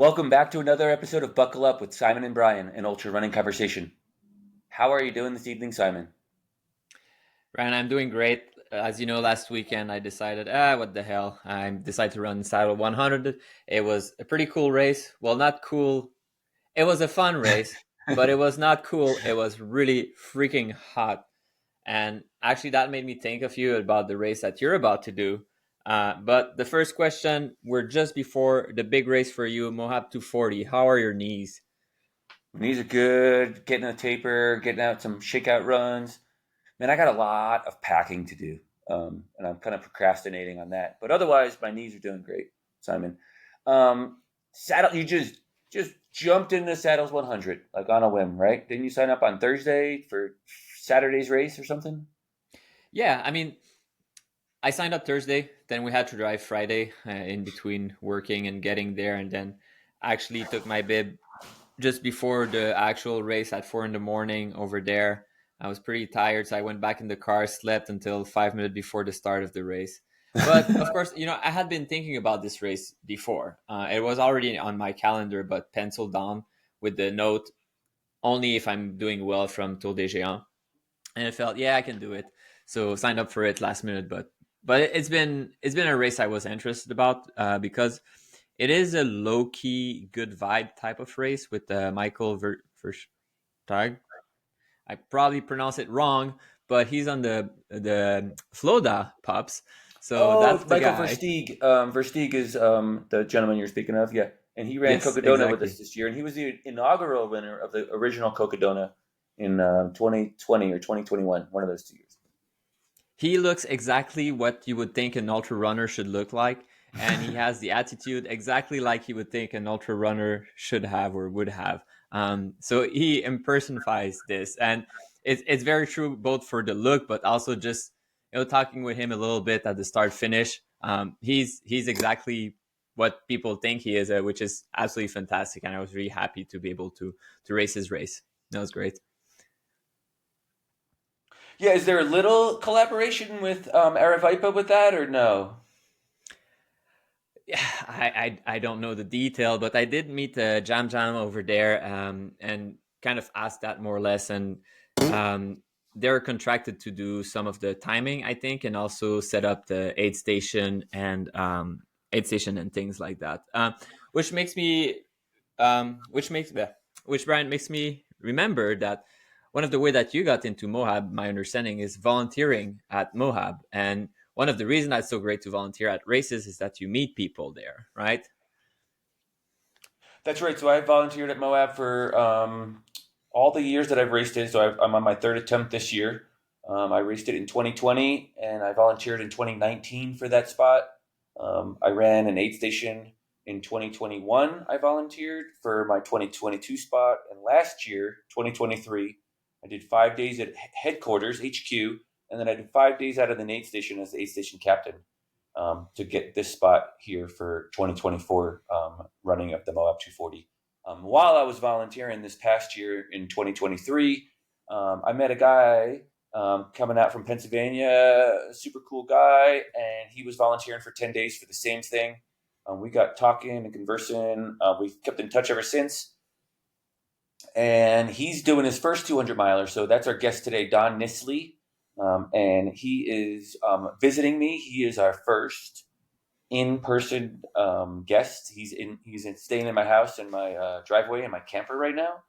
Welcome back to another episode of Buckle Up with Simon and Brian, an ultra running conversation. How are you doing this evening, Simon? Ryan, I'm doing great. As you know, last weekend I decided, what the hell? I decided to run Saddle 100. It was a pretty cool race. Well, not cool. It was a fun race, but it was not cool. It was really freaking hot. And actually, that made me think of you about the race that you're about to do. But the first question, we're just before the big race for you, Moab 240. How are your knees? My knees are good, getting a taper, getting out some shakeout runs. Man, I got a lot of packing to do, and I'm kind of procrastinating on that. But otherwise, my knees are doing great, Simon. Saddle, you just jumped into Saddles 100 like on a whim, right? Didn't you sign up on Thursday for Saturday's race or something? Yeah, I mean, I signed up Thursday. Then we had to drive Friday in between working and getting there, and then actually took my bib just before the actual race at 4 in the morning over there. I was pretty tired, so I went back in the car, slept until 5 minutes before the start of the race. But of course, I had been thinking about this race before. It was already on my calendar, but penciled down with the note only if I'm doing well from Tour des Géants. And I felt, yeah, I can do it. So signed up for it last minute, but it's been a race I was interested about because it is a low key good vibe type of race with Michael Verstag. I probably pronounce it wrong, but he's on the Floda pups, so Oh, that's it's the Michael guy. Versteeg. Versteeg is the gentleman you're speaking of, yeah. And he ran Yes, Cocodona with us exactly. this year, and he was the inaugural winner of the original Cocodona in 2020 or 2021, one of those 2 years. He looks exactly what you would think an ultra runner should look like, and he has the attitude exactly like you would think an ultra runner should have or would have. So he impersonifies this, and it's very true both for the look, but also just talking with him a little bit at the start finish. He's exactly what people think he is, which is absolutely fantastic, and I was really happy to be able to race his race. That was great. Yeah, is there a little collaboration with Aravipa with that, or no? Yeah, I don't know the detail, but I did meet Jam Jam over there, and kind of asked that more or less. And they're contracted to do some of the timing, I think, and also set up the aid station and things like that. Which makes me, which makes which Brian makes me remember that one of the way that you got into Moab, my understanding, is volunteering at Moab, and one of the reasons it's so great to volunteer at races is that you meet people there, right? That's right. So I volunteered at Moab for all the years that I've raced it. So I'm on my third attempt this year. I raced it in 2020, and I volunteered in 2019 for that spot. I ran an aid station in 2021. I volunteered for my 2022 spot, and last year, 2023, I did 5 days at headquarters (HQ), and then I did 5 days out of the aid station as the aid station captain to get this spot here for 2024 running of the Moab 240. While I was volunteering this past year in 2023, I met a guy coming out from Pennsylvania, a super cool guy, and he was volunteering for 10 days for the same thing. We got talking and conversing. We've kept in touch ever since. And he's doing his first 200 miler. So that's our guest today, Don Nissley. And he is visiting me. He is our first in-person guest. Staying in my house in my driveway in my camper right now,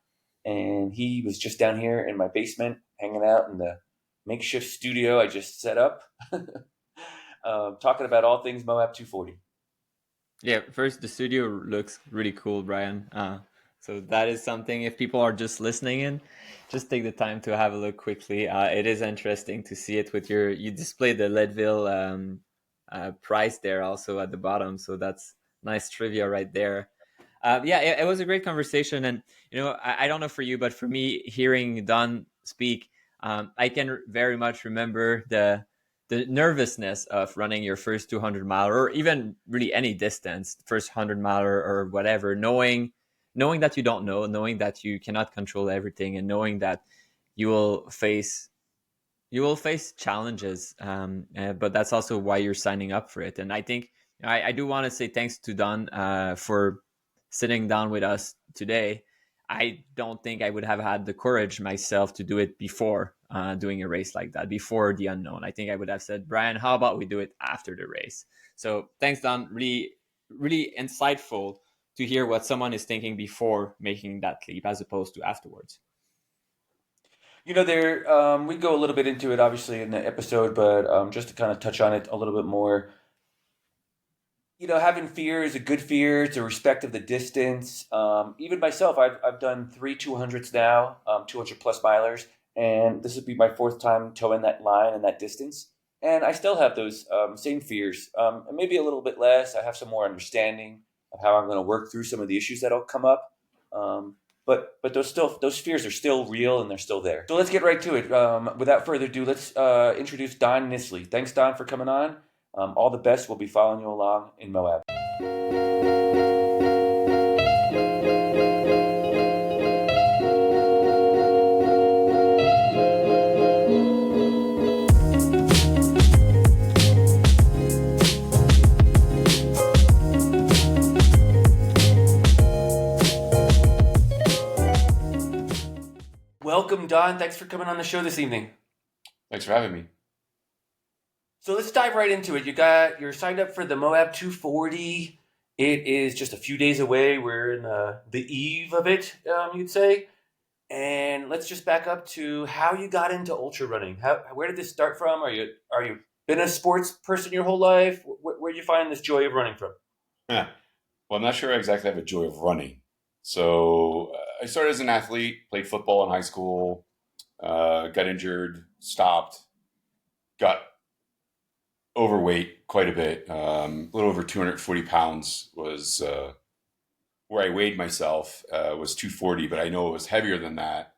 and he was just down here in my basement hanging out in the makeshift studio I just set up, talking about all things Moab 240. Yeah, first the studio looks really cool, Brian. So that is something. If people are just listening in, just take the time to have a look quickly. It is interesting to see it with you display the Leadville price there also at the bottom. So that's nice trivia right there. Yeah, it was a great conversation, and I don't know for you, but for me, hearing Don speak, I can very much remember the nervousness of running your first 200 mile or even really any distance, first 100 mile or whatever, knowing that you don't know, knowing that you cannot control everything, and knowing that you will face challenges, but that's also why you're signing up for it. And I think I do want to say thanks to Don for sitting down with us today, I don't think I would have had the courage myself to do it before doing a race like that, before the unknown. I think I would have said, Brian, how about we do it after the race? So thanks, Don. Really, really insightful to hear what someone is thinking before making that leap as opposed to afterwards. There we go a little bit into it, obviously, in the episode, but just to kind of touch on it a little bit more. Having fear is a good fear. It's a respect of the distance. Even myself, I've done 3 200s now, 200 plus milers, and this would be my fourth time towing that line and that distance. And I still have those same fears, and maybe a little bit less. I have some more understanding of how I'm going to work through some of the issues that'll come up. But those fears are still real and they're still there. So let's get right to it. Without further ado, let's introduce Don Nissley. Thanks, Don, for coming on. All the best. We'll be following you along in Moab. Welcome, Don. Thanks for coming on the show this evening. Thanks for having me. So let's dive right into it. You're signed up for the Moab 240. It is just a few days away. We're in the eve of it, you'd say. And let's just back up to how you got into ultra running. Where did this start from? Are you been a sports person your whole life? Where did you find this joy of running from? Yeah. Well, I'm not sure I exactly have a joy of running. So I started as an athlete, played football in high school, got injured, stopped, got overweight quite a bit. A little over 240 pounds was where I weighed myself, was 240, but I know it was heavier than that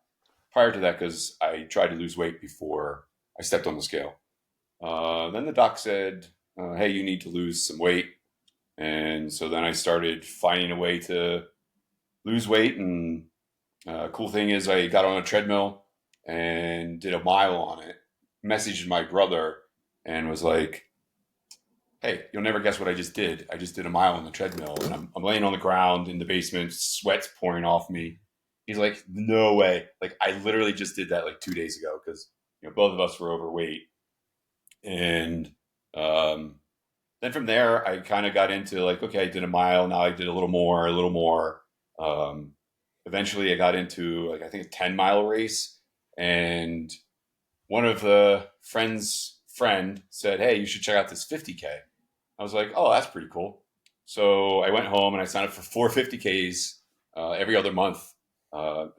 prior to that because I tried to lose weight before I stepped on the scale. Then the doc said, hey, you need to lose some weight. And so then I started finding a way to lose weight. And cool thing is I got on a treadmill and did a mile on it, messaged my brother and was like, hey, you'll never guess what I just did. I just did a mile on the treadmill and I'm laying on the ground in the basement, sweat's pouring off me. He's like, no way. Like I literally just did that like 2 days ago because both of us were overweight. And then from there, I kind of got into like, okay, I did a mile. Now I did a little more. Eventually I got into like, I think a 10-mile race. And one of the friend said, hey, you should check out this 50K. I was like, oh, that's pretty cool. So I went home and I signed up for 4 50Ks every other month,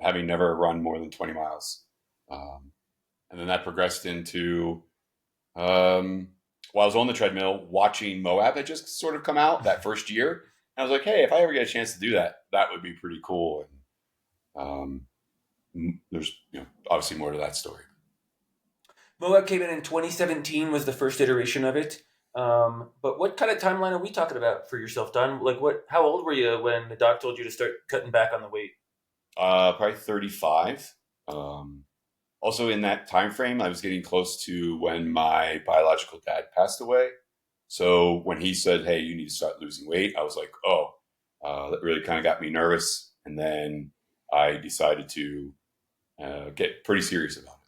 having never run more than 20 miles. And then that progressed into, while I was on the treadmill, watching Moab had just sort of come out that first year. And I was like, hey, if I ever get a chance to do that, that would be pretty cool. And there's obviously more to that story. Moab came in 2017 was the first iteration of it. But what kind of timeline are we talking about for yourself, Don? Like how old were you when the doc told you to start cutting back on the weight? Probably 35. Also in that time frame, I was getting close to when my biological dad passed away. So when he said, hey, you need to start losing weight, I was like, oh, that really kind of got me nervous. And then I decided to get pretty serious about it.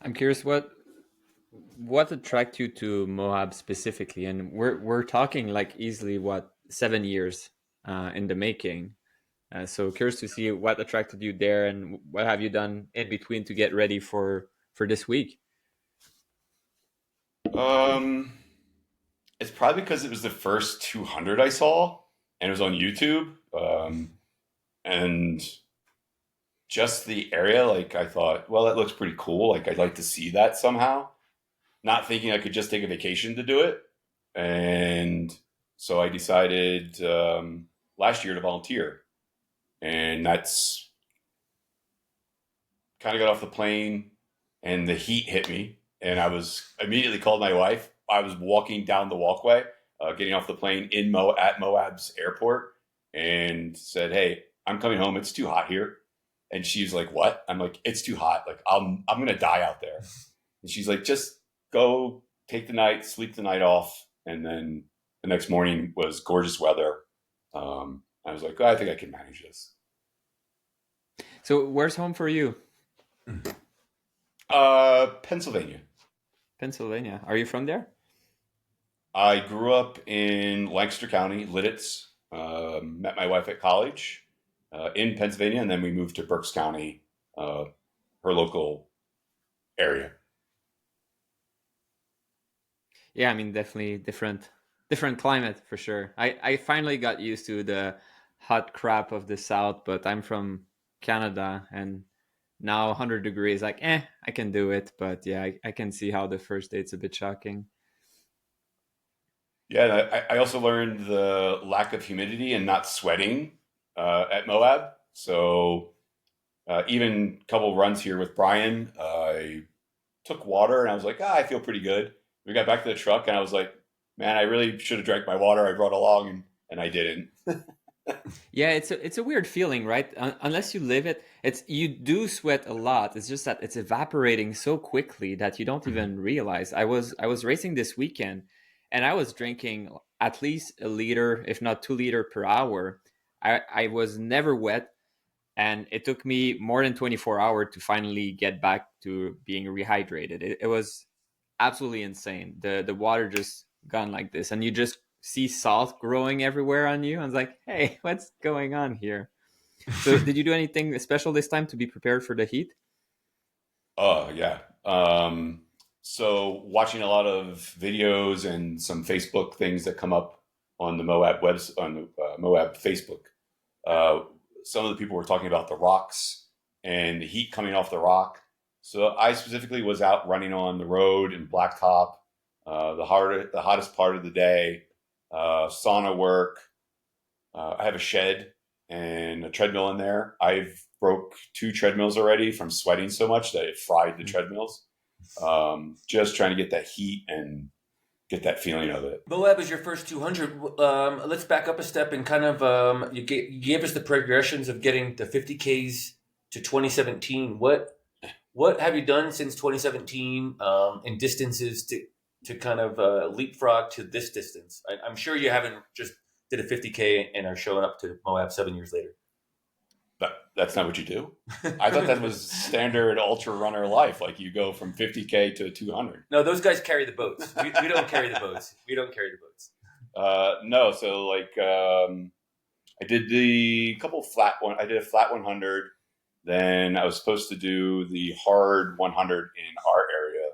I'm curious what attracted you to Moab specifically, and we're talking like easily 7 years in the making. So curious to see what attracted you there, and what have you done in between to get ready for this week. It's probably because it was the first 200 I saw, and it was on YouTube, and just the area. Like I thought, well, that looks pretty cool. Like I'd like to see that somehow. Not thinking I could just take a vacation to do it. And so I decided last year to volunteer. And that's kind of got off the plane and the heat hit me. And I was immediately called my wife. I was walking down the walkway, getting off the plane at Moab's airport and said, hey, I'm coming home. It's too hot here. And she's like, what? I'm like, it's too hot. Like I'm going to die out there. And she's like, just go take the night, sleep the night off, and then the next morning was gorgeous weather. I was like, oh, I think I can manage this. So where's home for you? Pennsylvania. Pennsylvania. Are you from there? I grew up in Lancaster County, Lidditz. Met my wife at college in Pennsylvania, and then we moved to Berks County, uh, her local area. Yeah, I mean, definitely different climate for sure. I finally got used to the hot crap of the south, but I'm from Canada, and now 100 degrees, like, I can do it. But yeah, I can see how the first date's a bit shocking. Yeah, and I also learned the lack of humidity and not sweating at Moab. So even a couple runs here with Brian, I took water and I was like, I feel pretty good. We got back to the truck and I was like, man, I really should have drank my water I brought along, and I didn't. Yeah, it's a weird feeling, right? Unless you live it, it's you do sweat a lot. It's just that it's evaporating so quickly that you don't even realize. I was racing this weekend, and I was drinking at least a liter, if not 2 liter per hour. I was never wet, and it took me more than 24 hours to finally get back to being rehydrated. It was absolutely insane. The water just gone like this, and you just see salt growing everywhere on you. I was like, hey, what's going on here? So, did you do anything special this time to be prepared for the heat? Oh yeah. So watching a lot of videos and some Facebook things that come up on the Moab webs on the Moab Facebook. Uh, some of the people were talking about the rocks and the heat coming off the rock. So I specifically was out running on the road in blacktop, the hottest part of the day, sauna work. I have a shed and a treadmill in there. I've broke 2 treadmills already from sweating so much that it fried the treadmills. Just trying to get that heat and get that feeling of it. Moab is your first 200. Let's back up a step and kind of you gave us the progressions of getting the 50Ks to 2017. What have you done since 2017 in distances to kind of leapfrog to this distance? I'm sure you haven't just did a 50K and are showing up to Moab 7 years later. That's not what you do. I thought that was standard ultra runner life. Like you go from 50K to 200. No, those guys carry the boats. We don't carry the boats. We don't carry the boats. No, so like I did the couple flat one. I did a flat 100. Then I was supposed to do the hard 100 in our area,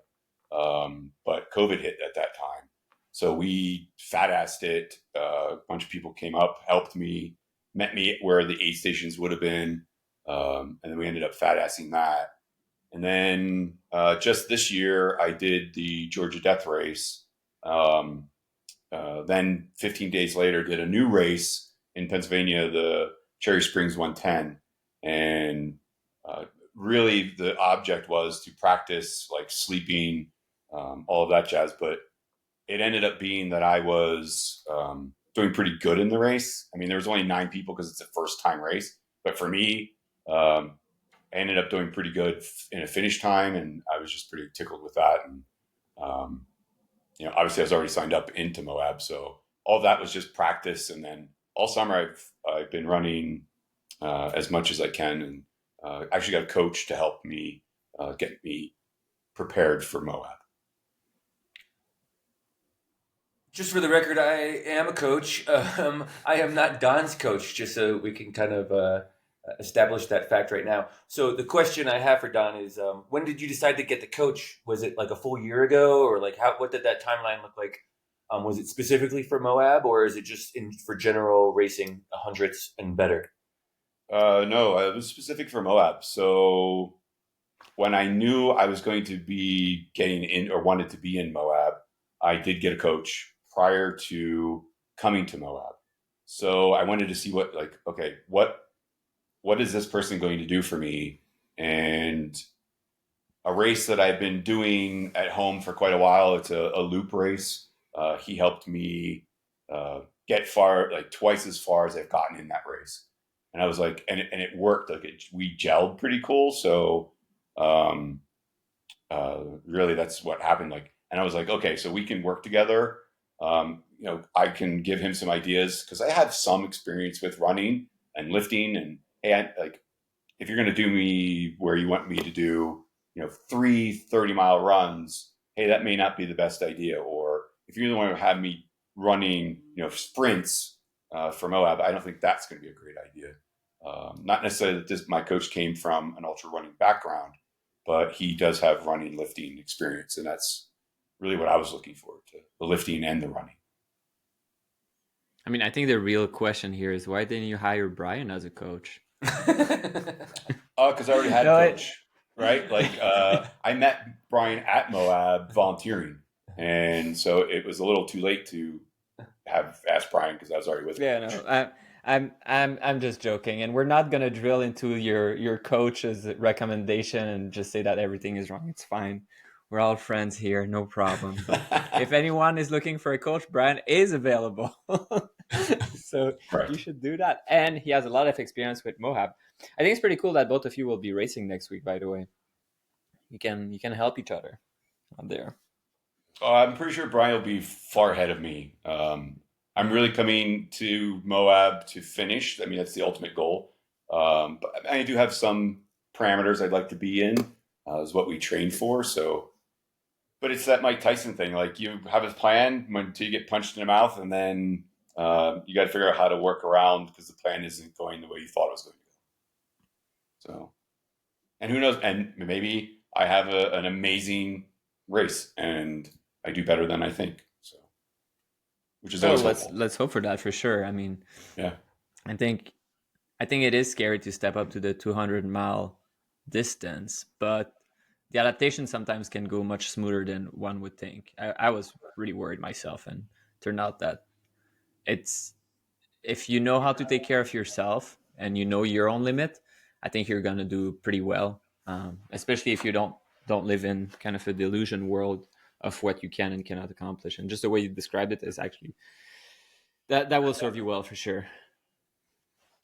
but COVID hit at that time. So we fat assed it. A bunch of people came up, helped me, met me where the aid stations would have been, and then we ended up fat assing that. And then just this year, I did the Georgia Death Race. Then 15 days later, did a new race in Pennsylvania, the Cherry Springs 110. And really the object was to practice like sleeping, all of that jazz. But it ended up being that I was doing pretty good in the race. I mean, there was only 9 people because it's a first time race. But for me, I ended up doing pretty good in a finish time, and I was just pretty tickled with that. And obviously, I was already signed up into Moab, so all of that was just practice. And then all summer, I've been running as much as I can, and actually got a coach to help me get me prepared for Moab. Just for the record, I am a coach. I am not Don's coach, just so we can kind of establish that fact right now. So the question I have for Don is, when did you decide to get the coach? Was it like a full year ago, or like what did that timeline look like? Was it specifically for Moab, or is it just for general racing hundreds and better? No, it was specific for Moab. So when I knew I was going to be getting in or wanted to be in Moab, I did get a coach prior to coming to Moab. So I wanted to see what is this person going to do for me? And a race that I've been doing at home for quite a while. It's a loop race. He helped me get far, like twice as far as I've gotten in that race. And I was like, and it worked. Like we gelled pretty cool. So really, that's what happened. Like, and I was like, okay, so we can work together. I can give him some ideas because I have some experience with running and lifting. And hey, if you're going to do me where you want me to do, 3 30-mile runs, hey, that may not be the best idea. Or if you're the one who have me running, sprints for Moab, I don't think that's going to be a great idea. Not necessarily that my coach came from an ultra running background, but he does have running, lifting experience. And that's really what I was looking forward to, the lifting and the running. I mean, I think the real question here is why didn't you hire Brian as a coach? Because I already had a coach, right? Like I met Brian at Moab volunteering, and so it was a little too late to have asked Brian because I was already with him. Yeah, no, I'm just joking, and we're not gonna drill into your coach's recommendation and just say that everything is wrong. It's fine. We're all friends here, no problem. But if anyone is looking for a coach, Brian is available. So Right. You should do that. And he has a lot of experience with Moab. I think it's pretty cool that both of you will be racing next week, by the way. You can help each other out there. I'm pretty sure Brian will be far ahead of me. I'm really coming to Moab to finish. I mean, that's the ultimate goal. But I do have some parameters I'd like to be in, is what we train for. So, but it's that Mike Tyson thing. Like you have a plan until you get punched in the mouth, and then you got to figure out how to work around because the plan isn't going the way you thought it was going to go. So, and who knows? And maybe I have an amazing race and I do better than I think. So, which is always let's hope for that for sure. I mean, yeah, I think it is scary to step up to the 200-mile distance, but the adaptation sometimes can go much smoother than one would think. I was really worried myself, and turned out that it's if you know how to take care of yourself and you know your own limit, I think you're gonna do pretty well. Especially if you don't live in kind of a delusion world of what you can and cannot accomplish. And just the way you described it is actually that will serve you well for sure.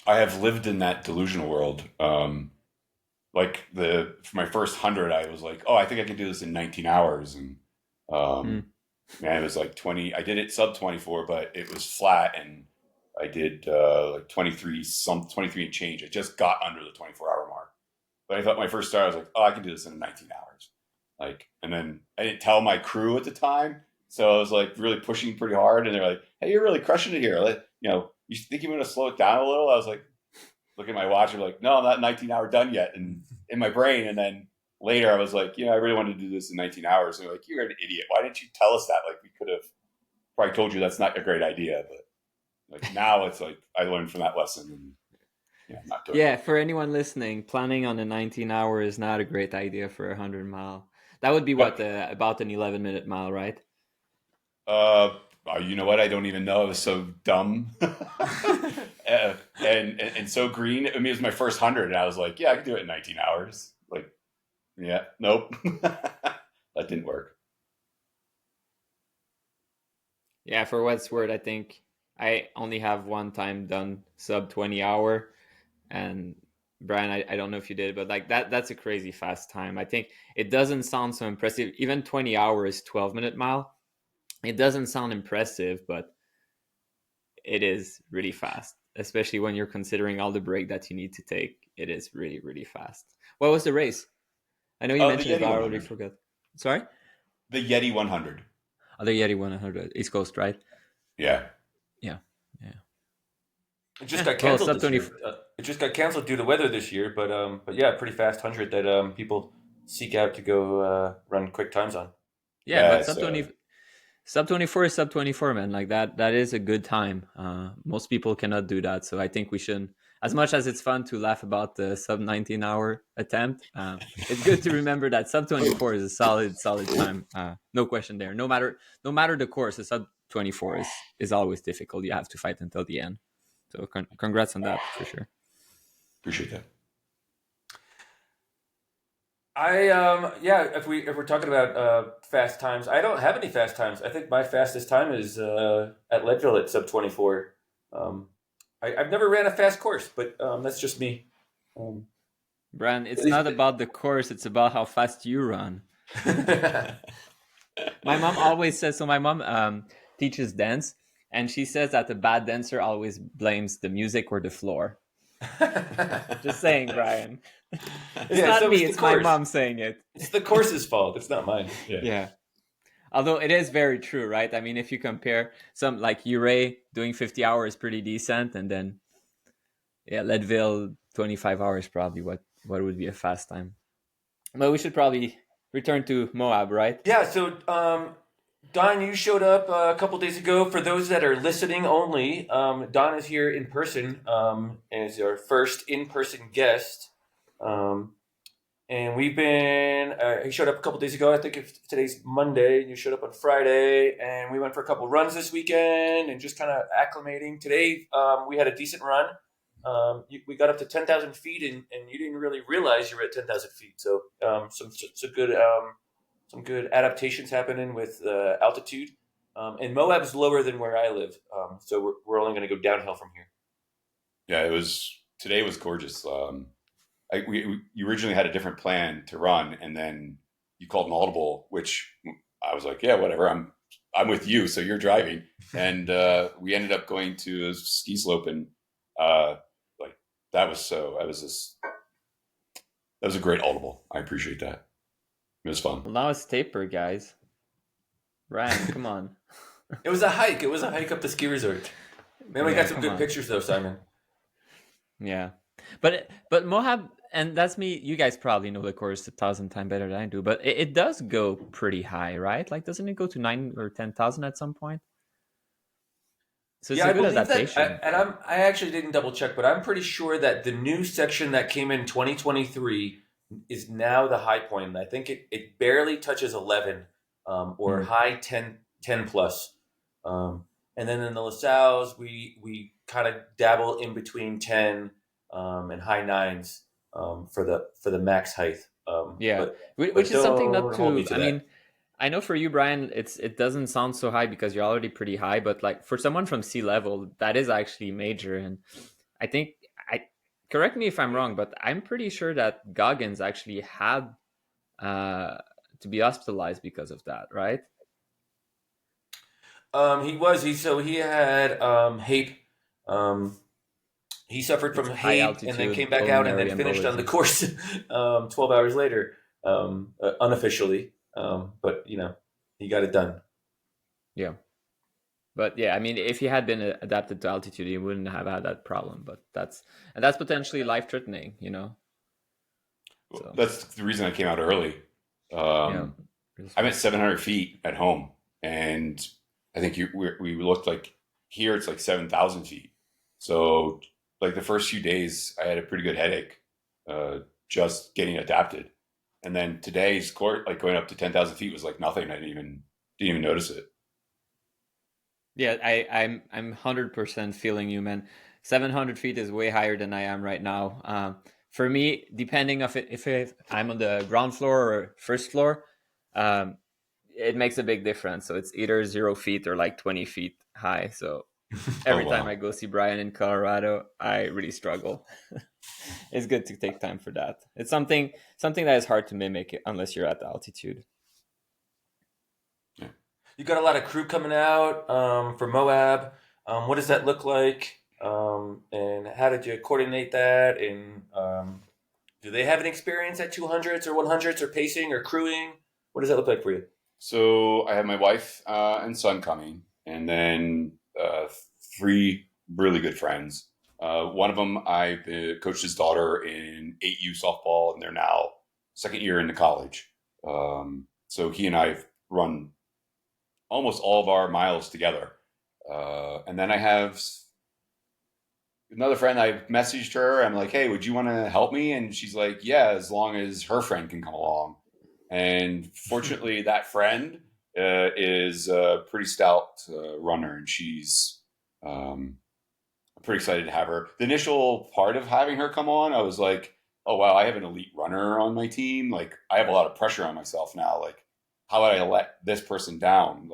I have lived in that delusional world. Like for my first 100, I was like, oh, I think I can do this in 19 hours. And man, it was like 20. I did it sub 24, but it was flat, and I did like 23 and change. I just got under the 24-hour mark. But I thought my first start, I was like, oh, I can do this in 19 hours. And then I didn't tell my crew at the time, so I was like really pushing pretty hard, and they're like, hey, you're really crushing it here. You think you want to slow it down a little? I was like, look at my watch. I'm like, no, I'm not 19-hour done yet. And in my brain, and then later I was like, I really wanted to do this in 19 hours. And they're like, you're an idiot. Why didn't you tell us that? Like, we could have probably told you that's not a great idea. But like now it's like I learned from that lesson. And I'm not doing it. For anyone listening, planning on a 19-hour is not a great idea for a 100-mile. That would be about an 11-minute mile, right? You know what? I don't even know. I was so dumb and so green. I mean, it was my first 100, and I was like, I can do it in 19 hours. Like, nope, that didn't work. Yeah, for what's worth, I think I only have one time done sub 20-hour, and Brian, I don't know if you did, but like that's a crazy fast time. I think it doesn't sound so impressive. Even 20 hours, 12-minute mile. It doesn't sound impressive, but it is really fast, especially when you're considering all the break that you need to take. It is really, really fast. What was the race? I know you mentioned it, but I already forgot. Sorry? The Yeti 100. Oh, the Yeti 100. East Coast, right? Yeah. It just got canceled this year. It just got canceled due to weather this year, but yeah, pretty fast 100 that people seek out to go run quick times on. Yeah, but sub 24 is sub 24, man. Like that is a good time. Most people cannot do that, so I think we should. As much as it's fun to laugh about the sub 19-hour attempt, it's good to remember that sub 24 is a solid time. No question there. No matter the course, a sub 24 is always difficult. You have to fight until the end. So congrats on that for sure. Appreciate that. If we're talking about fast times, I don't have any fast times. I think my fastest time is at Leadville at sub 24. I've never ran a fast course, but that's just me. Brian, it's not about the course; it's about how fast you run. My mom always says so. My mom teaches dance, and she says that the bad dancer always blames the music or the floor. Just saying, Brian. It's Yeah, not so me, it's the it's my course. mom saying it. It's the course's fault. It's not mine. Yeah. Yeah. Although it is very true, right? I mean, if you compare some like Uray doing 50 hours pretty decent, and then Leadville 25 hours probably what would be a fast time. But we should probably return to Moab, right? Yeah. So, Don, you showed up a couple days ago. For those that are listening only, Don is here in person and is our first in-person guest. Um, and we've been. He showed up a couple days ago. I think if today's Monday, and you showed up on Friday, and we went for a couple runs this weekend and just kind of acclimating. Today, we had a decent run. We got up to 10,000 feet, and you didn't really realize you were at 10,000 feet. So some good adaptations happening with altitude. And Moab's lower than where I live, so we're only going to go downhill from here. Yeah, today was gorgeous. You originally had a different plan to run, and then you called an audible, which I was like, yeah, whatever. I'm with you, so you're driving, and we ended up going to a ski slope, and like that was a great audible. I appreciate that. It was fun. Well, now it's taper, guys. Ryan, come on. It was a hike. It was a hike up the ski resort. Man, we got some good pictures though, Simon. Yeah, but Moab, and that's me. You guys probably know the course 1,000 times better than I do, but it does go pretty high, right? Like, doesn't it go to 9 or 10,000 at some point? So it's a good adaptation. I actually didn't double check, but I'm pretty sure that the new section that came in 2023 is now the high point. And I think it barely touches 11 or high 10 plus. And then in the LaSalle's, we kind of dabble in between 10 and high 9s for the max height. Which is something not to. I mean, I know for you, Brian, it doesn't sound so high because you're already pretty high, but like for someone from sea level, that is actually major. And I think correct me if I'm wrong, but I'm pretty sure that Goggins actually had to be hospitalized because of that, right? He had HAPE. He suffered from HAPE and then came back out and then finished on the course 12 hours later, unofficially. But he got it done. Yeah. But yeah, I mean, if he had been adapted to altitude, he wouldn't have had that problem. But that's potentially life-threatening, So. That's the reason I came out early. I'm at 700 feet at home, and I think we looked like here it's like 7,000 feet. So like the first few days, I had a pretty good headache, just getting adapted. And then today's course, like going up to 10,000 feet, was like nothing. I didn't even notice it. Yeah, I'm 100% feeling you, man. 700 feet is way higher than I am right now. For me, depending if I'm on the ground floor or first floor, it makes a big difference. So it's either 0 feet or like 20 feet high. So every time I go see Brian in Colorado, I really struggle. It's good to take time for that. It's something that is hard to mimic unless you're at the altitude. Yeah. You got a lot of crew coming out for Moab. What does that look like? And how did you coordinate that? And do they have an experience at 200s or 100s or pacing or crewing? What does that look like for you? So I have my wife and son coming, and then 3 really good friends. One of them, I coached his daughter in 8U softball, and they're now second year into college. So he and I have run almost all of our miles together. And then I have another friend. I messaged her. I'm like, hey, would you want to help me? And she's like, yeah, as long as her friend can come along. And fortunately, that friend is a pretty stout runner, and she's I'm pretty excited to have her. The initial part of having her come on, I was like, oh, wow, I have an elite runner on my team. Like, I have a lot of pressure on myself now. Like, how would I let this person down?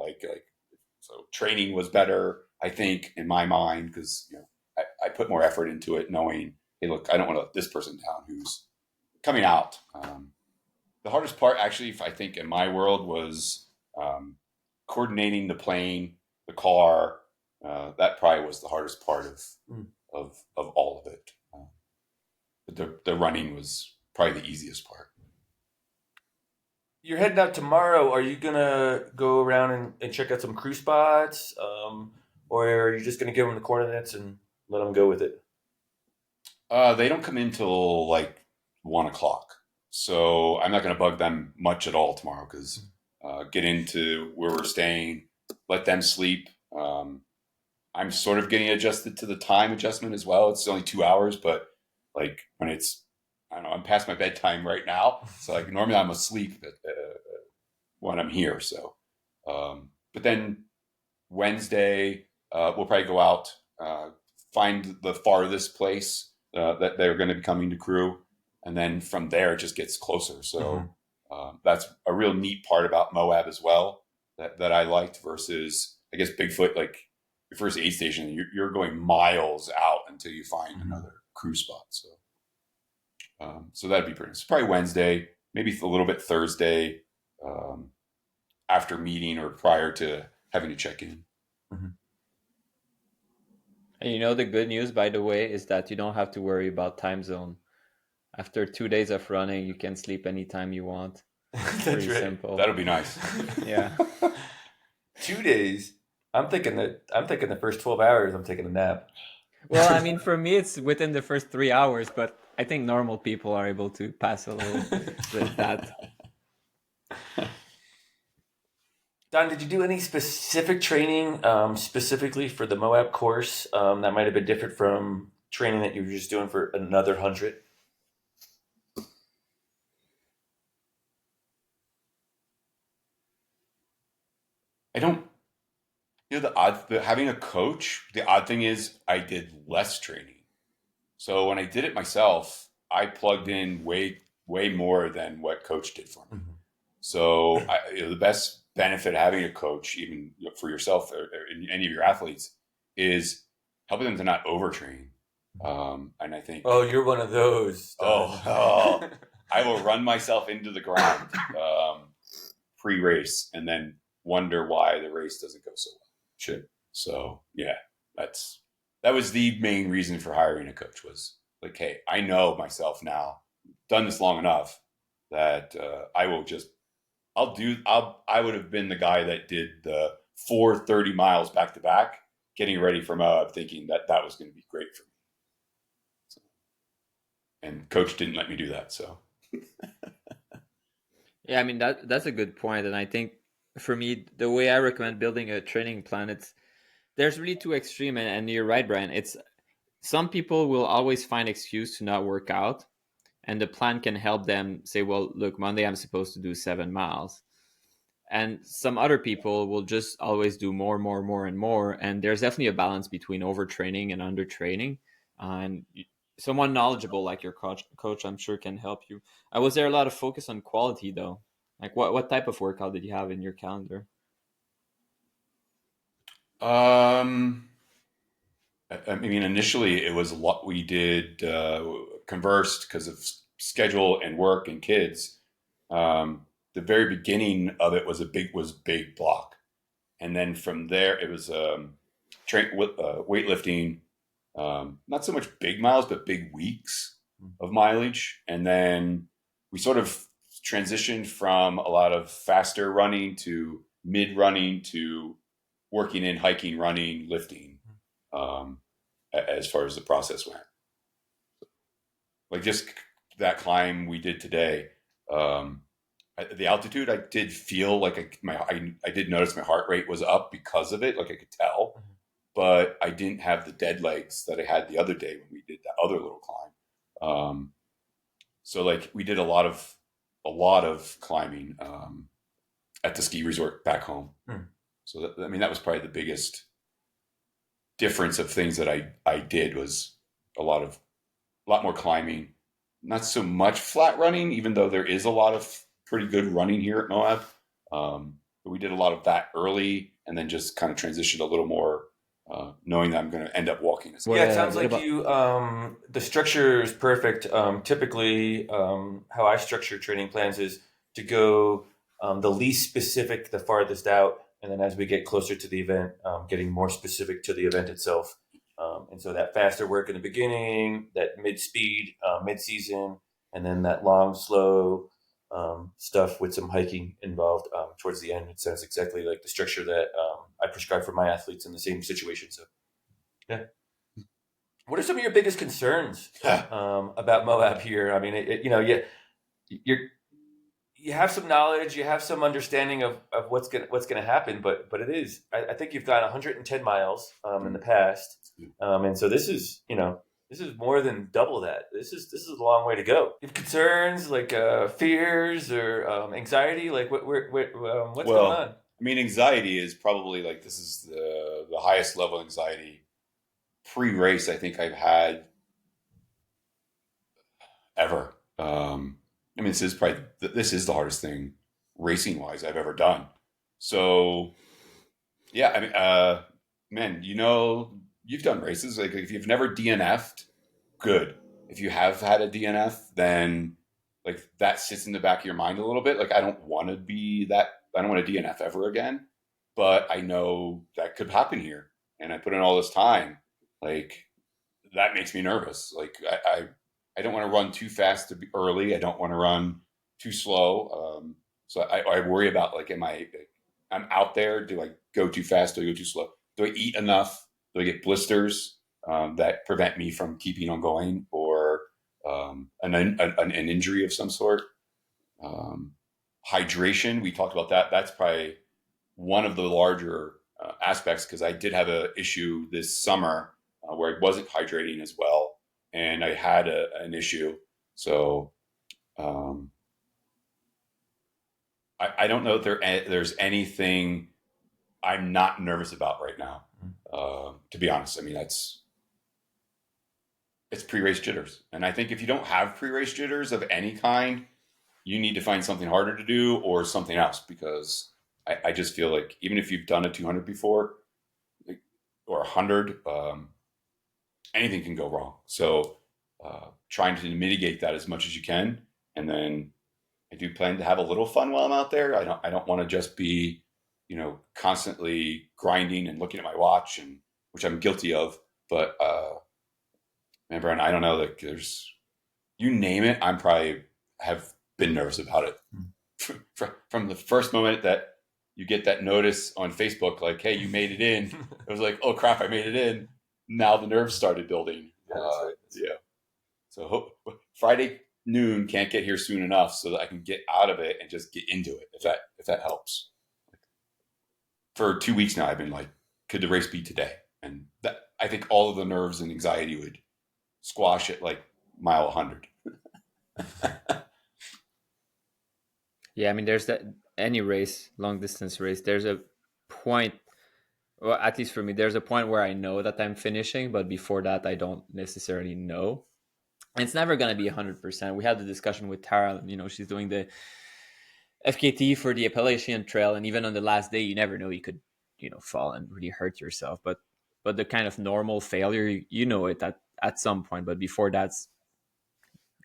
So training was better, I think, in my mind, because I put more effort into it, knowing, hey, look, I don't want to let this person down who's coming out. The hardest part, actually, I think, in my world was coordinating the plane, the car. That probably was the hardest part of all of it. But the running was probably the easiest part. You're heading out tomorrow. Are you gonna go around and check out some crew spots, or are you just gonna give them the coordinates and let them go with it? They don't come in till like 1 o'clock, so I'm not going to bug them much at all tomorrow because get into where we're staying, let them sleep. I'm sort of getting adjusted to the time adjustment as well. It's only 2 hours, but like when it's, I don't know, I'm past my bedtime right now, so like normally I'm asleep when I'm here. So, but then Wednesday we'll probably go out, find the farthest place that they're going to be coming to crew, and then from there it just gets closer. So that's a real neat part about Moab as well that I liked versus I guess Bigfoot. Like your first aid station, you're going miles out until you find another crew spot. So so that'd be pretty. It's probably Wednesday, maybe a little bit Thursday, after meeting or prior to having to check in. And the good news, by the way, is that you don't have to worry about time zone. After 2 days of running, you can sleep anytime you want. That's Pretty right. simple. That'll be nice. Yeah. 2 days. I'm thinking the first 12 hours I'm taking a nap. Well, I mean, for me, it's within the first 3 hours, but I think normal people are able to pass a little with that. Don, did you do any specific training specifically for the Moab course that might have been different from training that you were just doing for another 100? I don't. Having a coach. The odd thing is, I did less training. So when I did it myself, I plugged in way more than what coach did for me. So the best benefit of having a coach, even for yourself or any of your athletes, is helping them to not overtrain. And I think, Oh, you're one of those. Don. I will run myself into the ground pre-race and then wonder why the race doesn't go so well. Sure. So yeah, that was the main reason for hiring a coach. Was like, hey, I know myself now, done this long enough that I would have been the guy that did the 430 miles back to back, getting ready for Moab, thinking that was going to be great for me. So, and coach didn't let me do that. So Yeah, I mean, that's a good point. And I think for me, the way I recommend building a training plan, there's really two extreme, and you're right, Brian. It's some people will always find excuse to not work out, and the plan can help them say, well, look, Monday I'm supposed to do 7 miles. And some other people will just always do more, and more. And there's definitely a balance between overtraining and undertraining. And someone knowledgeable like your coach, I'm sure, can help you. Was there a lot of focus on quality, though? Like what type of workout did you have in your calendar? I mean, initially it was a lot. We did conversed because of schedule and work and kids. The very beginning of it was big block, and then from there it was weightlifting. Not so much big miles, but big weeks of mileage, and then we sort of transitioned from a lot of faster running to mid running to working in hiking, running, lifting, as far as the process went. Like just that climb we did today, the altitude, I did feel like I did notice my heart rate was up because of it. Like I could tell, but I didn't have the dead legs that I had the other day when we did that other little climb. So like we did a lot of climbing at the ski resort back home. So that was probably the biggest difference of things that I did was a lot more climbing, not so much flat running, even though there is a lot of pretty good running here at Moab. But we did a lot of that early and then just kind of transitioned a little more, knowing that I'm going to end up walking. Yeah, it sounds like you, the structure is perfect. Typically, how I structure training plans is to go the least specific, the farthest out, and then as we get closer to the event, getting more specific to the event itself. And so that faster work in the beginning, that mid-speed, mid-season, and then that long, slow stuff with some hiking involved towards the end. It sounds exactly like the structure that I prescribe for my athletes in the same situation. So, yeah. What are some of your biggest concerns about Moab here? I mean, you're you have some knowledge, you have some understanding of what's gonna happen, but it is. I think you've gone 110 miles in the past, and so this is this is more than double that. This is a long way to go. You have concerns like fears or anxiety, like what's going on? I mean, anxiety is probably like this is the highest level of anxiety pre-race I think I've had ever. I mean, this is the hardest thing racing wise I've ever done. So, yeah, I mean, man, you've done races. Like if you've never DNF'd, good. If you have had a DNF, then like that sits in the back of your mind a little bit. Like I don't want to be that. I don't want to DNF ever again. But I know that could happen here, and I put in all this time. Like that makes me nervous. Like I don't want to run too fast to be early. I don't want to run too slow. So I worry about like, I'm out there. Do I go too fast? Do I go too slow? Do I eat enough? Do I get blisters that prevent me from keeping on going, or an injury of some sort? Hydration. We talked about that. That's probably one of the larger aspects because I did have an issue this summer where I wasn't hydrating as well. And I had an issue. So I don't know if there's anything I'm not nervous about right now. To be honest, I mean, it's pre-race jitters. And I think if you don't have pre-race jitters of any kind, you need to find something harder to do or something else, because I just feel like even if you've done a 200 before or 100, anything can go wrong. So trying to mitigate that as much as you can. And then I do plan to have a little fun while I'm out there. I don't want to just be, constantly grinding and looking at my watch, and which I'm guilty of. But man, Brian, I don't know, like you name it, I'm probably have been nervous about it. From the first moment that you get that notice on Facebook, like, hey, you made it in. It was like, oh crap, I made it in. Now the nerves started building. Yeah, that's right. Yeah. So Friday noon can't get here soon enough so that I can get out of it and just get into it. If that helps. For 2 weeks now, I've been like, could the race be today? And that, I think all of the nerves and anxiety would squash at like mile 100. Yeah, I mean, there's that any race, long distance race. There's a point. Well, at least for me, there's a point where I know that I'm finishing, but before that, I don't necessarily know. And it's never going to be 100%. We had the discussion with Tara, she's doing the FKT for the Appalachian Trail. And even on the last day, you never know, you could, fall and really hurt yourself. But the kind of normal failure, you know it at some point. But before that's,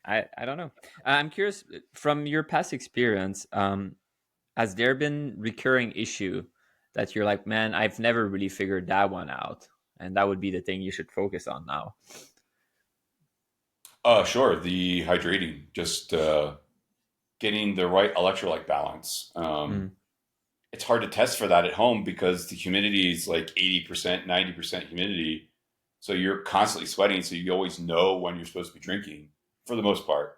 I don't know. I'm curious, from your past experience, has there been recurring issue that you're like, man, I've never really figured that one out, and that would be the thing you should focus on now? Sure. The hydrating, just getting the right electrolyte balance. It's hard to test for that at home because the humidity is like 80%, 90% humidity. So you're constantly sweating. So you always know when you're supposed to be drinking for the most part.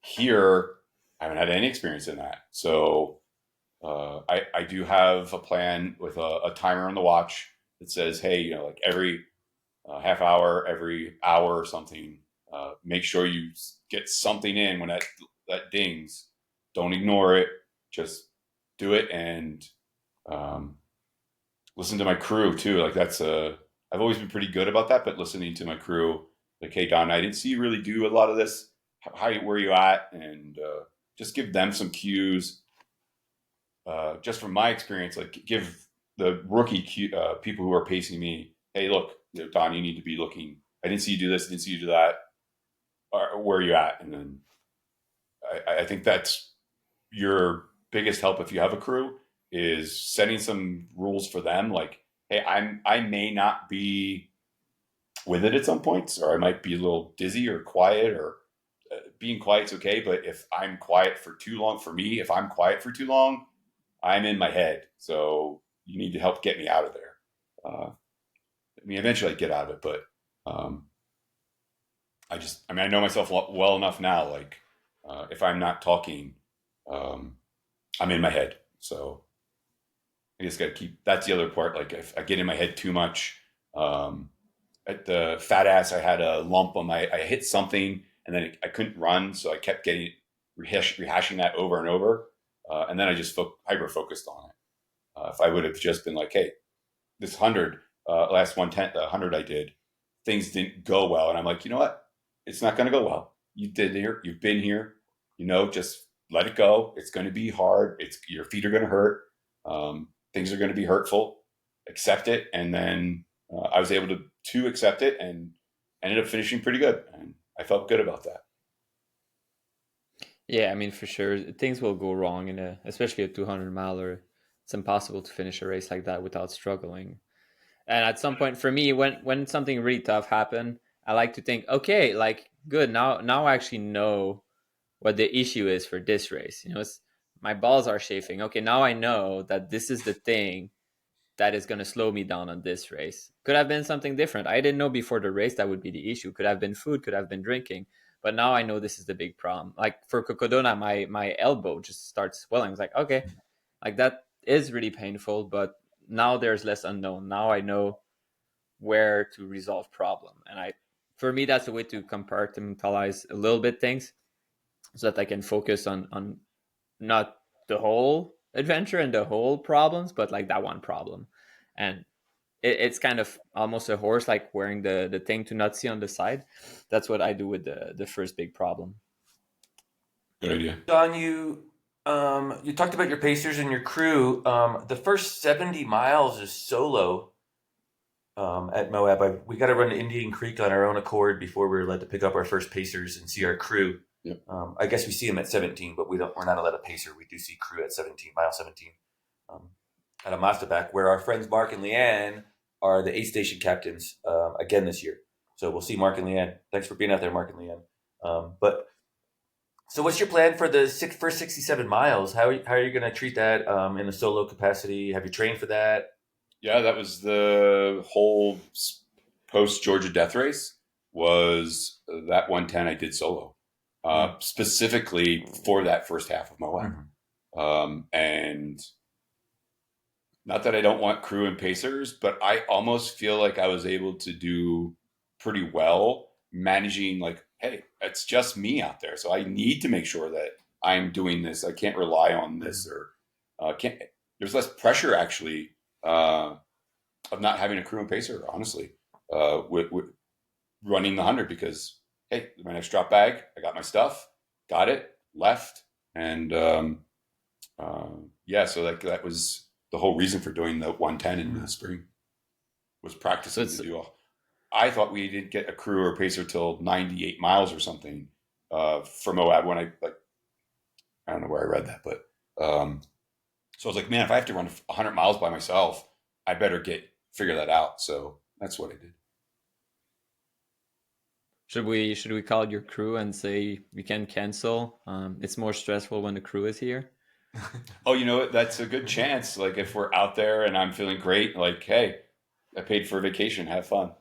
Here, I haven't had any experience in that. So I do have a plan with a timer on the watch that says, hey, like every half hour, every hour or something, make sure you get something in when that dings. Don't ignore it. Just do it, and listen to my crew too. Like I've always been pretty good about that, but listening to my crew, like, hey Don, I didn't see you really do a lot of this. Where you at? And just give them some cues. Just from my experience, like give the rookie people who are pacing me, hey, look, Don, you need to be looking. I didn't see you do this. I didn't see you do that. Where are you at? And then I think that's your biggest help if you have a crew is setting some rules for them. Like, hey, I may not be with it at some points, or I might be a little dizzy or quiet, or being quiet's okay. But if I'm quiet for too long, for me, if I'm quiet for too long, I'm in my head. So you need to help get me out of there. I mean, eventually I get out of it, but um, I mean, I know myself well enough now. Like, if I'm not talking, um, I'm in my head. So I just got to keep. That's the other part. Like, if I get in my head too much, um, at the fat ass, I had a lump on my. I hit something, and then I couldn't run, so I kept getting rehashing that over and over, and then I just hyper focused on it. If I would have just been like, hey, this 100, last 110, the 100 I did, things didn't go well, and I'm like, you know what? It's not going to go well. You did here. You've been here. Just let it go. It's going to be hard. Your feet are going to hurt. Things are going to be hurtful. Accept it, and then I was able to accept it and ended up finishing pretty good, and I felt good about that. Yeah, I mean, for sure, things will go wrong especially a 200 miler. It's impossible to finish a race like that without struggling. And at some point, for me, when something really tough happened, I like to think, okay, like good, now I actually know what the issue is for this race. My balls are chafing. Okay, now I know that this is the thing that is going to slow me down on this race. Could have been something different. I didn't know before the race that would be the issue. Could have been food, could have been drinking. But now I know this is the big problem. Like for Cocodona, my elbow just starts swelling. It's like, okay, like that is really painful, but now there's less unknown. Now I know where to resolve problem. And for me, that's a way to compartmentalize a little bit things so that I can focus on not the whole adventure and the whole problems, but like that one problem. And it's kind of almost a horse, like wearing the thing to not see on the side. That's what I do with the first big problem. Good idea. Don, you talked about your pacers and your crew. The first 70 miles is solo at Moab. We got to run to Indian Creek on our own accord before we're allowed to pick up our first pacers and see our crew. Yep. I guess we see them at 17, but we're not allowed a pacer. We do see crew at 17, mile 17, at a Mastaback, where our friends Mark and Leanne are the aid station captains again this year. So we'll see Mark and Leanne. Thanks for being out there, Mark and Leanne. So what's your plan for the first 67 miles? How are you going to treat that in a solo capacity? Have you trained for that? Yeah, that was the whole post Georgia death race. Was that 110 I did solo, specifically for that first half of Moab. And not that I don't want crew and pacers, but I almost feel like I was able to do pretty well managing, like, hey, it's just me out there. So I need to make sure that I'm doing this. I can't rely on this, or there's less pressure actually of not having a crew and pacer, honestly, with running the 100, because, hey, my next drop bag, I got my stuff, got it, left. And yeah, so that was the whole reason for doing the 110 in the spring, was practicing to do all. I thought we didn't get a crew or pacer till 98 miles or something for Moab, when I don't know where I read that, but so I was like, man, if I have to run 100 miles by myself, I better figure that out. So that's what I did. Should we call your crew and say we can cancel? It's more stressful when the crew is here. Oh, you know what? That's a good chance. Like, if we're out there and I'm feeling great, like, hey, I paid for a vacation, have fun.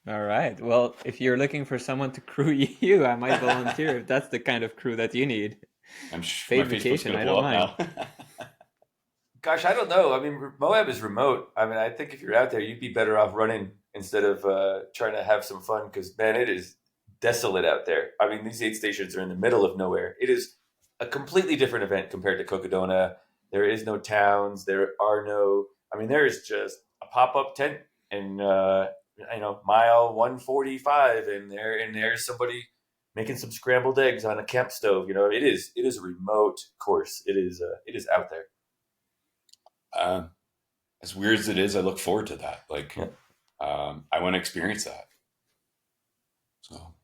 All right. Well, if you're looking for someone to crew you, I might volunteer if that's the kind of crew that you need. I'm paid vacation. I don't mind. Gosh, I don't know. I mean, Moab is remote. I mean, I think if you're out there, you'd be better off running instead of trying to have some fun, because, man, it is desolate out there. I mean, these aid stations are in the middle of nowhere. It is a completely different event compared to Cocodona. There is no towns. There is just a pop-up tent and, mile 145, and there's somebody making some scrambled eggs on a camp stove. It is a remote course. It is out there. As weird as it is, I look forward to that. Like, I want to experience that. So,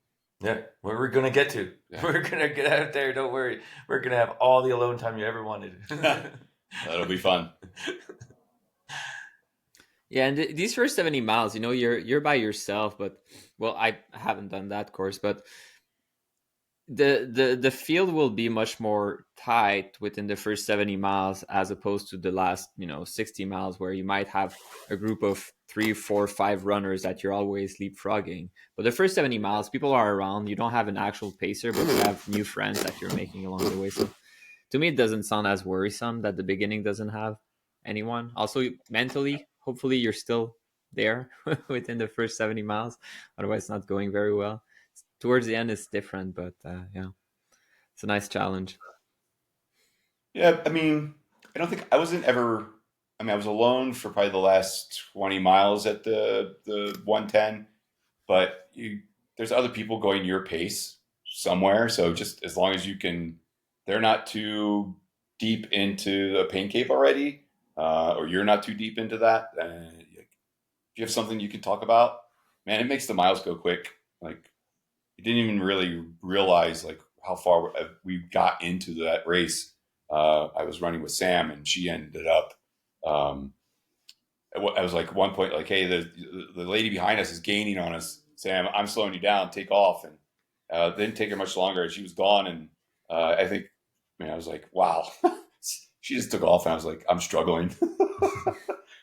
Yeah, where we're gonna get to. Yeah. We're gonna get out there. Don't worry. We're gonna have all the alone time you ever wanted. That'll be fun. Yeah, and these first 70 miles, you're by yourself, but well, I haven't done that course, but the field will be much more tight within the first 70 miles as opposed to the last 60 miles where you might have a group of 3, 4, 5 runners that you're always leapfrogging. But the first 70 miles, people are around. You don't have an actual pacer, but you have new friends that you're making along the way. So to me, it doesn't sound as worrisome that the beginning doesn't have anyone. Also, mentally, hopefully you're still there within the first 70 miles. Otherwise, it's not going very well. Towards the end, it's different, but yeah, it's a nice challenge. Yeah, I mean, I don't think I wasn't ever. I mean, I was alone for probably the last 20 miles at the 110, but there's other people going your pace somewhere. So just as long as you can, they're not too deep into the pain cave already, or you're not too deep into that. If you have something you can talk about, man, it makes the miles go quick. Like you didn't even really realize like how far we got into that race. I was running with Sam, and she ended up. Um, I was like at one point like, "Hey, the lady behind us is gaining on us, Sam. I'm slowing you down. Take off." And didn't take her much longer. She was gone, and I think, man, I was like, "Wow." She just took off, and I was like, "I'm struggling."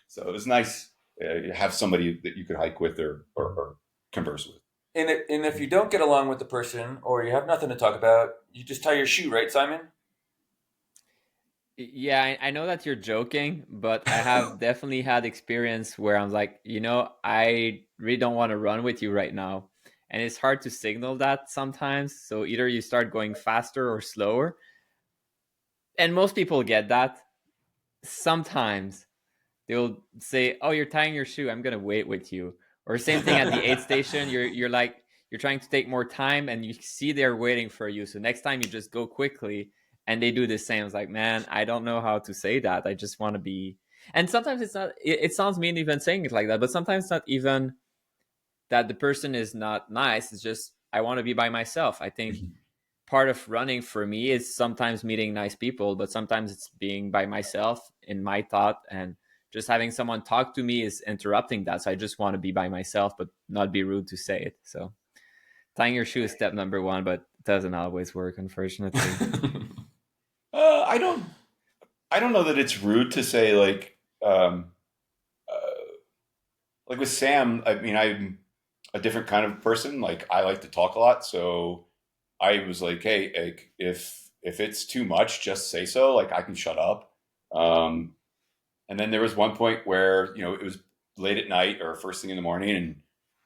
So it was nice to have somebody that you could hike with or converse with. And if you don't get along with the person or you have nothing to talk about, you just tie your shoe, right, Simon? Yeah, I know that you're joking, but I have definitely had experience where I'm like, I really don't want to run with you right now. And it's hard to signal that sometimes. So either you start going faster or slower. And most people get that. Sometimes they'll say, "Oh, you're tying your shoe. I'm gonna wait with you." Or same thing at the aid station. You're like you're trying to take more time, and you see they're waiting for you. So next time you just go quickly, and they do the same. It's like, man, I don't know how to say that. I just want to be. And sometimes it's not. It sounds mean even saying it like that, but sometimes it's not even that the person is not nice. It's just I want to be by myself. I think part of running for me is sometimes meeting nice people, but sometimes it's being by myself in my thought, and just having someone talk to me is interrupting that. So I just want to be by myself, but not be rude to say it. So tying your shoe is step number one, but it doesn't always work, unfortunately. Uh, I don't. I don't know that it's rude to say like with Sam. I mean, I'm a different kind of person. Like I like to talk a lot, so I was like, hey, like, if it's too much, just say so. Like I can shut up. Um, and then there was one point where it was late at night or first thing in the morning,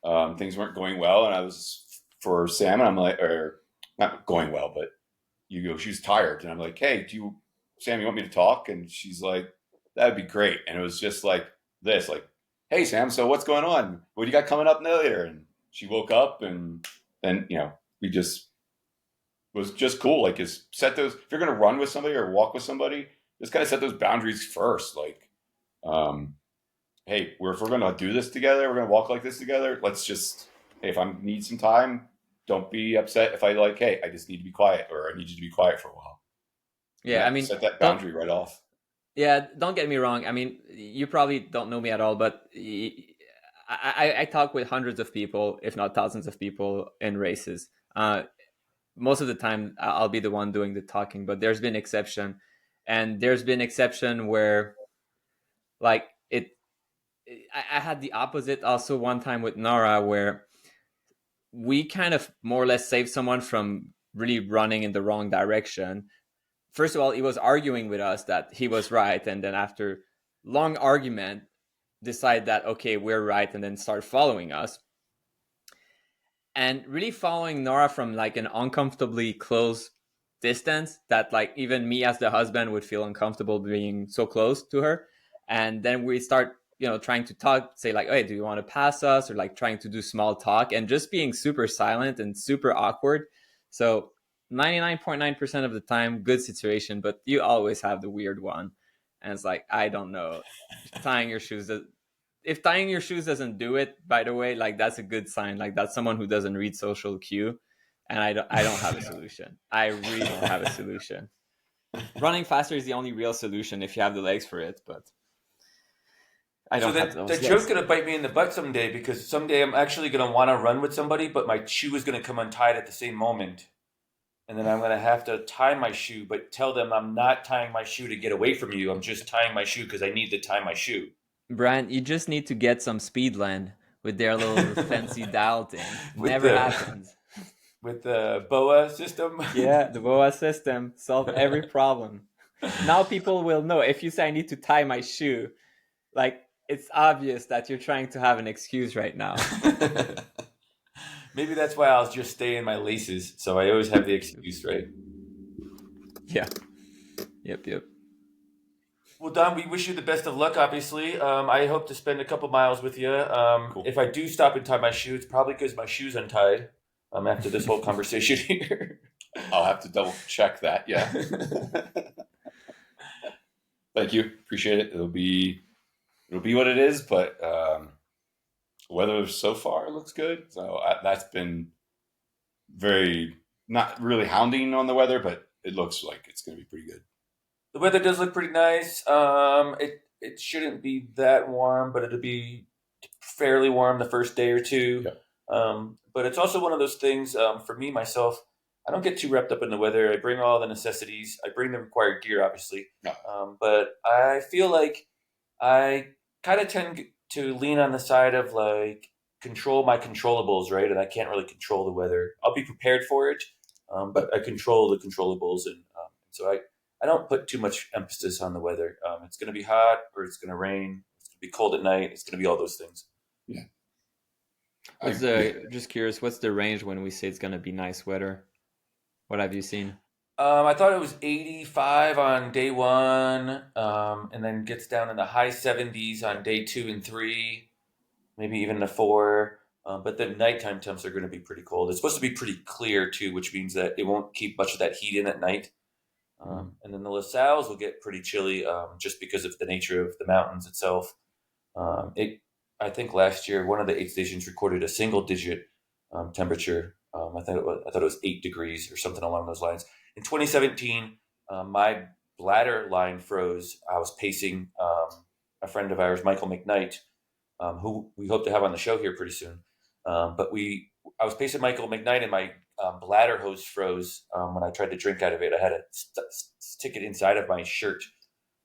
and things weren't going well, and I was for Sam, and I'm like, or not going well, but she's tired, and I'm like, hey, Sam, you want me to talk? And she's like, that'd be great. And it was just like this, like, hey, Sam, so what's going on? What do you got coming up later? And she woke up, and then we just was just cool. Like, is set those if you're gonna run with somebody or walk with somebody, just kind of set those boundaries first. Like, um, hey, if we're gonna do this together, we're gonna walk like this together. Let's just, hey, if I need some time, don't be upset if I like, hey, I just need to be quiet, or I need you to be quiet for a while. Yeah, I mean, Set that don't boundary right off. yeah, don't get me wrong. I mean, you probably don't know me at all, but I talk with hundreds of people, if not thousands of people in races. Most of the time, I'll be the one doing the talking, but there's been exception, and there's been exception where like I had the opposite also one time with Nora, where we kind of more or less saved someone from really running in the wrong direction. First of all, he was arguing with us that he was right, and then after long argument decide that okay, we're right, and then start following us, and really following Nora from like an uncomfortably close distance that like even me as the husband would feel uncomfortable being so close to her. And then we start trying to talk, say like, hey, do you want to pass us, or like trying to do small talk, and just being super silent and super awkward. So 99.9% of the time good situation, but you always have the weird one. And it's like, I don't know, tying your shoes, if tying your shoes doesn't do it, by the way, like that's a good sign. Like that's someone who doesn't read social cue. and I don't have a solution. I really don't have a solution. Running faster is the only real solution if you have the legs for it, but I So don't have that those joke's legs. gonna bite me in the butt someday, because someday I'm actually gonna want to run with somebody, but my shoe is gonna come untied at the same moment, and then I'm gonna have to tie my shoe, but tell them I'm not tying my shoe to get away from you. I'm just tying my shoe because I need to tie my shoe. Brian, you just need to get some Speedland with their little fancy dial thing. with Never the happens. with the boa system. Yeah, the BOA system solve every problem. Now people will know if you say I need to tie my shoe, like it's obvious that you're trying to have an excuse right now. Maybe that's why I'll just stay in my laces, so I always have the excuse, right? Yeah. Yep. Well, Don, we wish you the best of luck, obviously. I hope to spend a couple miles with you. Cool. If I do stop and tie my shoe, it's probably because my shoe's untied after this whole conversation here. I'll have to double check that. Yeah. Thank you. Appreciate it. It'll be what it is, but weather so far looks good. So that's been very, not really hounding on the weather, but it looks like it's going to be pretty good. The weather does look pretty nice. It shouldn't be that warm, but it'll be fairly warm the first day or two. Yeah. But it's also one of those things, for me, myself, I don't get too wrapped up in the weather. I bring all the necessities. I bring the required gear, obviously. Yeah. But I feel like I kind of tend to lean on the side of like control my controllables, right? And I can't really control the weather. I'll be prepared for it, but I control the controllables, and so I don't put too much emphasis on the weather. It's going to be hot, or it's going to rain. It's going to be cold at night. It's going to be all those things. Yeah. Just curious, what's the range when we say it's gonna be nice weather? What have you seen? I thought it was 85 on day one, and then gets down in the high 70s on day 2 and 3, maybe even the 4. But the nighttime temps are going to be pretty cold. It's supposed to be pretty clear too, which means that it won't keep much of that heat in at night. And then the LaSalles will get pretty chilly, just because of the nature of the mountains itself. I think last year one of the aid stations recorded a single-digit temperature. I thought it was 8 degrees or something along those lines. In 2017, my bladder line froze. I was pacing a friend of ours, Michael McKnight, who we hope to have on the show here pretty soon. I was pacing Michael McKnight, and my bladder hose froze when I tried to drink out of it. I had to stick it inside of my shirt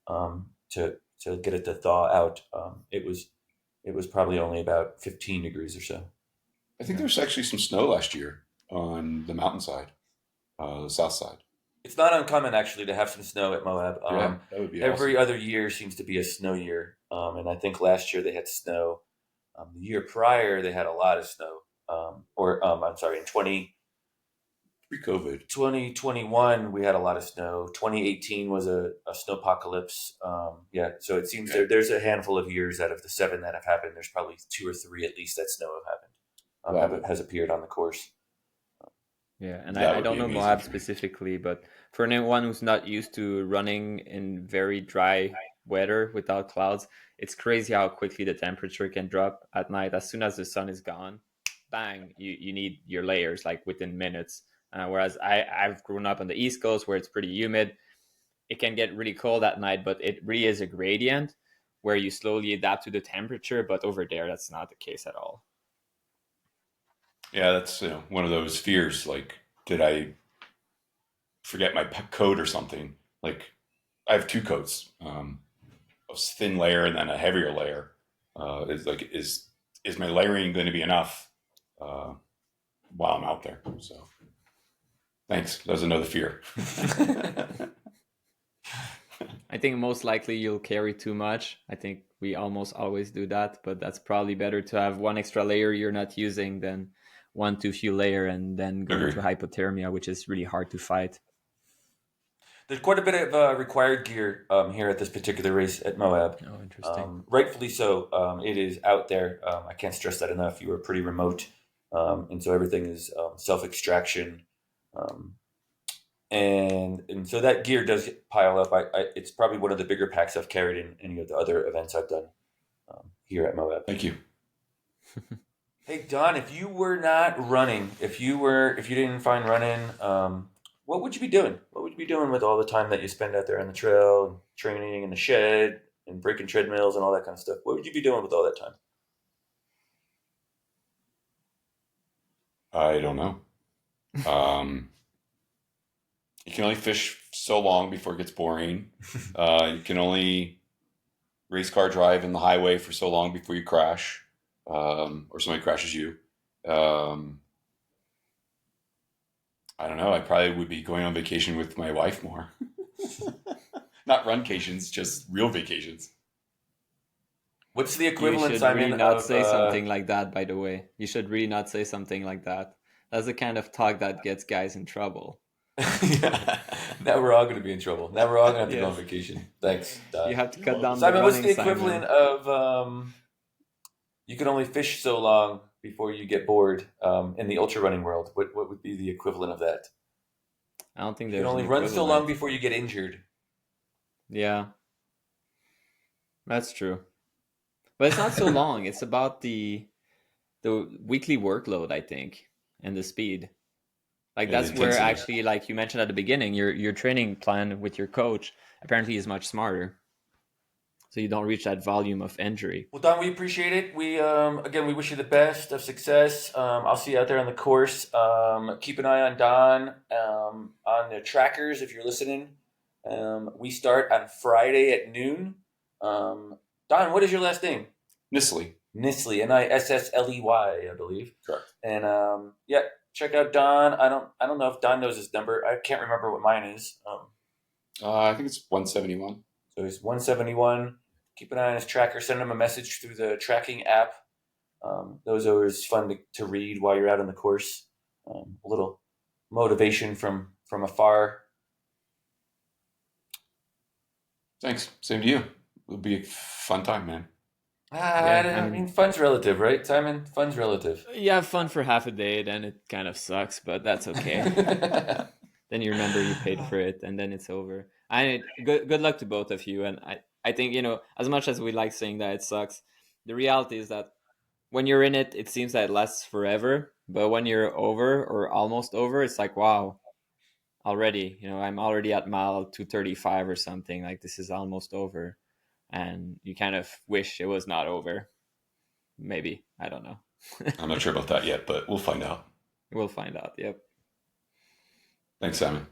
to get it to thaw out. It was probably only about 15 degrees or so. I think there was actually some snow last year on the mountainside, the south side. It's not uncommon actually to have some snow at Moab. Yeah, that would be Every awesome. other year seems to be a snow year, and I think last year they had snow. The year prior they had a lot of snow. I'm sorry, in Pre-COVID. 2021 we had a lot of snow. 2018 was a snowpocalypse. Yeah, so it seems Yeah. there's a handful of years out of the 7 that have happened. There's probably 2 or 3 at least that snow have happened. Has appeared on the course. Yeah, and That I would don't be know amazing Moab for me. specifically, but for anyone who's not used to running in very dry weather without clouds, it's crazy how quickly the temperature can drop at night. As soon as the sun is gone, bang, you need your layers like within minutes. Whereas I've grown up on the East Coast where it's pretty humid. It can get really cold at night, but it really is a gradient where you slowly adapt to the temperature. But over there, that's not the case at all. Yeah, that's one of those fears. Like, did I forget my coat or something? Like, I have 2 coats, a thin layer and then a heavier layer. Is my layering going to be enough while I'm out there? So, thanks. That was another fear. I think most likely you'll carry too much. I think we almost always do that, but that's probably better to have one extra layer you're not using than one too few layer and then go into hypothermia, which is really hard to fight. There's quite a bit of required gear here at this particular race at Moab. Oh, interesting. Rightfully so. It is out there. I can't stress that enough. You are pretty remote, and so everything is self-extraction. And so that gear does pile up. It's probably one of the bigger packs I've carried in any of the other events I've done here at Moab. Thank you. Hey Don, if you were not running, if you didn't find running, what would you be doing? What would you be doing with all the time that you spend out there on the trail, and training in the shed, and breaking treadmills and all that kind of stuff? What would you be doing with all that time? I don't know. Um, you can only fish so long before it gets boring. You can only race car drive in the highway for so long before you crash, or somebody crashes you. Um, I don't know. I probably would be going on vacation with my wife more. Not run vacations, just real vacations. What's the You equivalent, should really Simon, not of say something like that, by the way. You should really not say something like that. That's the kind of talk that gets guys in trouble. yeah. Now we're all going to be in trouble. Now we're all going to have to go on Yes. vacation. Thanks, You Don. have to cut down the Simon, what's running, the equivalent Simon. of you can only fish so long before you get bored in the ultra running world? What would be the equivalent of that? I don't think You can there's an only run so long equivalent. before you get injured. Yeah, that's true. But it's not so long. It's about the weekly workload, I think, and the speed. Like Yeah, the that's where intensity. actually, like you mentioned at the beginning, your training plan with your coach apparently is much smarter. So you don't reach that volume of injury. Well, Don, we appreciate it. We again, we wish you the best of success. I'll see you out there on the course. Keep an eye on Don on the trackers if you're listening. We start on Friday at noon. Don, what is your last name? Nissley. Nissley, Nissley, I believe. Correct. And yeah, check out Don. I don't know if Don knows his number. I can't remember what mine is. I think it's 171. So he's 171. Keep an eye on his tracker. Send him a message through the tracking app. Those are always fun to read while you're out on the course. A little motivation from afar. Thanks. Same to you. It'll be a fun time, man. Yeah, I I mean, mean, fun's relative, right, Simon? Fun's relative. you have fun for half a day, then it kind of sucks, but that's okay. Then you remember you paid for it, and then it's over. I good luck to both of you, and I think as much as we like saying that it sucks, the reality is that when you're in it, it seems that it lasts forever, but when you're over or almost over, it's like wow, already I'm already at mile 235 or something. Like this is almost over, and you kind of wish it was not over. Maybe I don't know. I'm not sure about that yet, but we'll find out. We'll find out. Yep. Thanks, Simon.